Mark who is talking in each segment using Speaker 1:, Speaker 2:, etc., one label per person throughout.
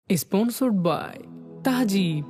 Speaker 1: Sponsored by Tahjeeb.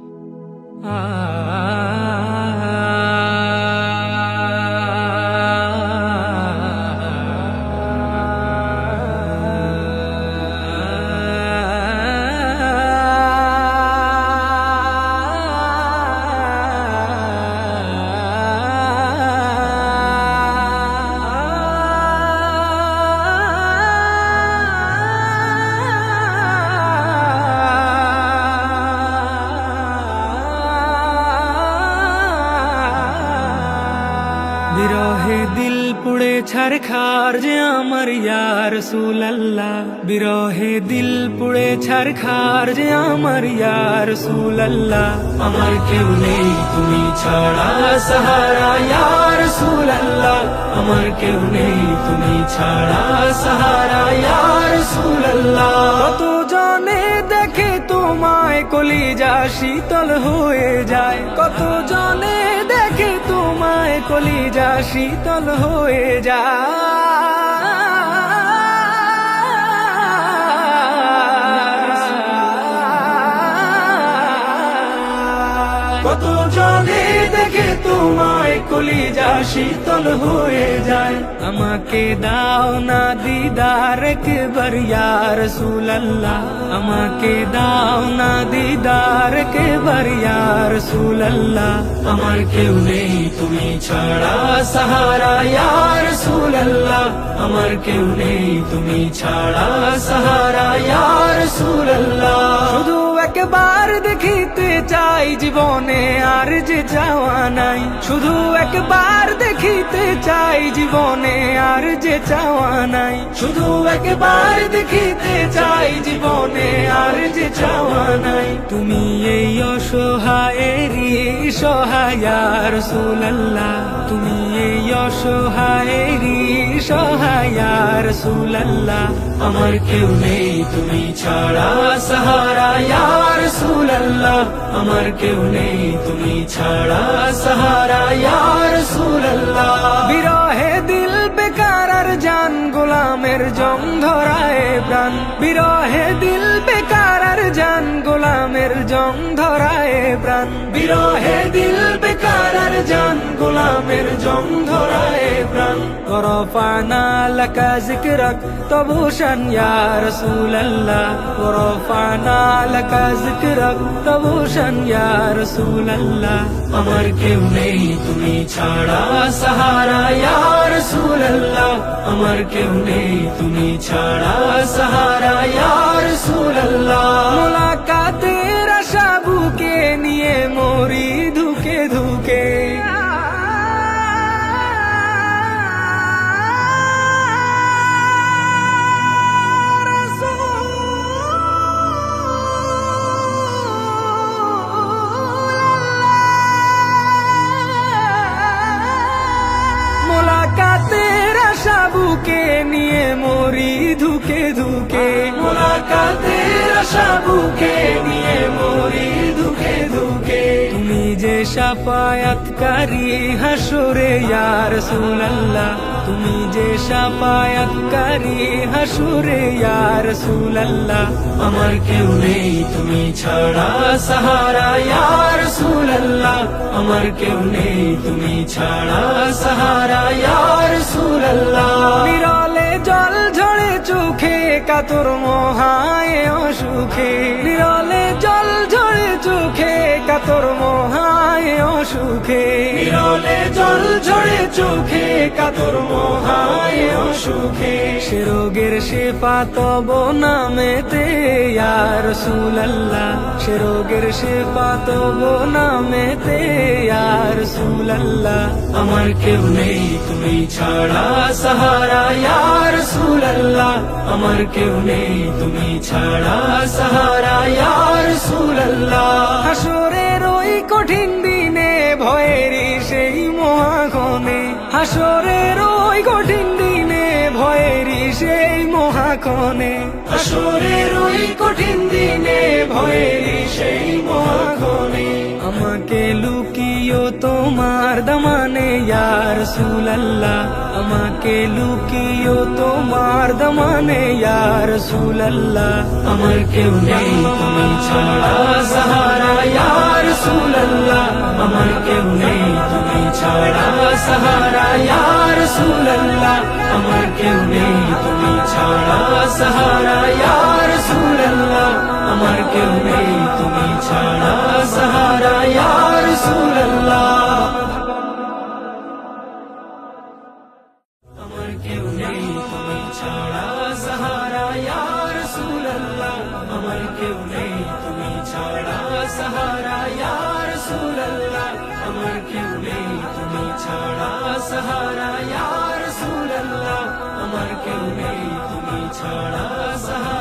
Speaker 1: বিরহে দিল পুড়ে ছারখার যে আমার ইয়া রাসূলুল্লাহ, বিরহে দিল পুড়ে ছারখার যে আমার ইয়া রাসূলুল্লাহ। আমার কেউ নেই তুমি ছাড়া সাহারা ইয়া রাসূলুল্লাহ, আমার কেউ নেই তুমি ছাড়া সাহারা ইয়া রাসূলুল্লাহ। কত জনে দেখে তোমায় কলিজা শীতল হয়ে যায়, কত জনে দেখে তোমায় কলিজা শীতল হয়ে যায়, কত জনে দেখে তোমায় কলিজা শীতল হয়ে যায়। আমাকে দাও না দিদার একবার ইয়া রাসূলুল্লাহ, আমাকে দাও না দিদার একবার ইয়া রাসূলুল্লাহ। আমার কেউ নেই তুমি ছাড়া সাহারা ইয়া রাসূলুল্লাহ, আমার কেউ নেই তুমি ছাড়া সাহারা ইয়া রাসূলুল্লাহ। শুধু একবার দেখিতে চাই জীবনে আর যে চাওয়া নাই, শুধু একবার দেখিতে চাই জীবনে আর যে চাওয়া নাই, শুধু একবার দেখিতে চাই জীবনে আর যে চাওয়া নাই। তুমি এই অসহায়েরই সহায় ইয়া রাসূলুল্লাহ, তুমি এই অসহায়েরই সহায় ইয়া রাসূলুল্লাহ। আমার কেউ নেই তুমি ছাড়া সাহারা ইয়া রাসূলুল্লাহ, আমার কেউ নেই তুমি ছাড়া সাহারা ইয়া রাসূলুল্লাহ। বিরহে দিল বেকার আর জান গোলামের জং ধরায় প্রাণ, বিরহে দিল বেকার আর জান গোলামের জং ধরায় প্রাণ, বিরহে দিল বেকার আর জান গোলামের জং ধরায় প্রাণ। ওরফানা লাকা যিকরাক তবুশান ইয়া রাসূলুল্লাহ, ওরফানা লাকা যিকরাক তবুশান ইয়া রাসূলুল্লাহ। আমার কেউ নেই তুমি ছাড়া সাহারা ইয়া রাসূলুল্লাহ, আমার কেউ নেই তুমি ছাড়া সাহারা ইয়া রাসূলুল্লাহ। মুলাকাতের আশা বুকে নিয়ে মরি ধুকে ধুকে, মুলাকাতের আশা বুকে নিয়ে মরি ধুকে ধুকে, মুলাকাতের আশা বুকে নিয়ে মরি ধুকে ধুকে। তুমি যে শাফায়াতকারী হাসরে ইয়া রাসূলুল্লাহ, তুমি যে শাফায়াতকারী হাসরে ইয়া রাসূলুল্লাহ। আমার কেউ নেই তুমি ছাড়া সাহারা ইয়া রাসূলুল্লাহ, আমার কেউ নেই তুমি ছাড়া সাহারা ইয়া রাসূলুল্লাহ। বিরলে জল ঝরে চোখে কাতর মোহায় অসুখে, বিরলে জল ঝরে চোখে কাতর মোহায় অসুখে, বিরলে জল ঝরে চোখে কাতর মোহায় অসুখে। সে রোগের শেফা তব নামেতে ইয়া রাসূলুল্লাহ, সে রোগের শেফা তব নামেতে ইয়া রাসূলুল্লাহ। আমার কেউ নেই তুমি ছাড়া সাহারা ইয়া রাসূলুল্লাহ, আমার কেউ নেই তুমি ছাড়া সাহারা ইয়া রাসূলুল্লাহ। হাসরের ওই কঠিন দিনে ভয়েরই সেই মহাক্ষণে, হাসরের ওই কঠিন দিনে ভয়েরই সেই মহাক্ষণে, হাসরের ওই কঠিন দিনে ভয়েরই সেই মহাক্ষণে। আমাকে লুকিও তোমার দামানে ইয়া রাসূলুল্লাহ, আমাকে লুকিও তোমার দামানে ইয়া রাসূলুল্লাহ। আমার কেউ নেই তুমি তুমি ছাড়া সাহারা ইয়া রাসূলুল্লাহ আমার কেউ নেই তুমি ছাড়া সাহারা ইয়া রাসূলুল্লাহ আমার কেউ নেই তুমি ছাড়া সাহারা ইয়া রাসূলুল্লাহ আমার কেউ নেই তুমি ছাড়া সাহারা ইয়া রাসূলুল্লাহ আমার কেউ নেই তুমি ছাড়া সাহারা ইয়া রাসূলুল্লাহ আমার কেউ নেই তুমি ছাড়া সাহারা ইয়া রাসূলুল্লাহ আমার কেউ নেই তুমি ছাড়া সাহারা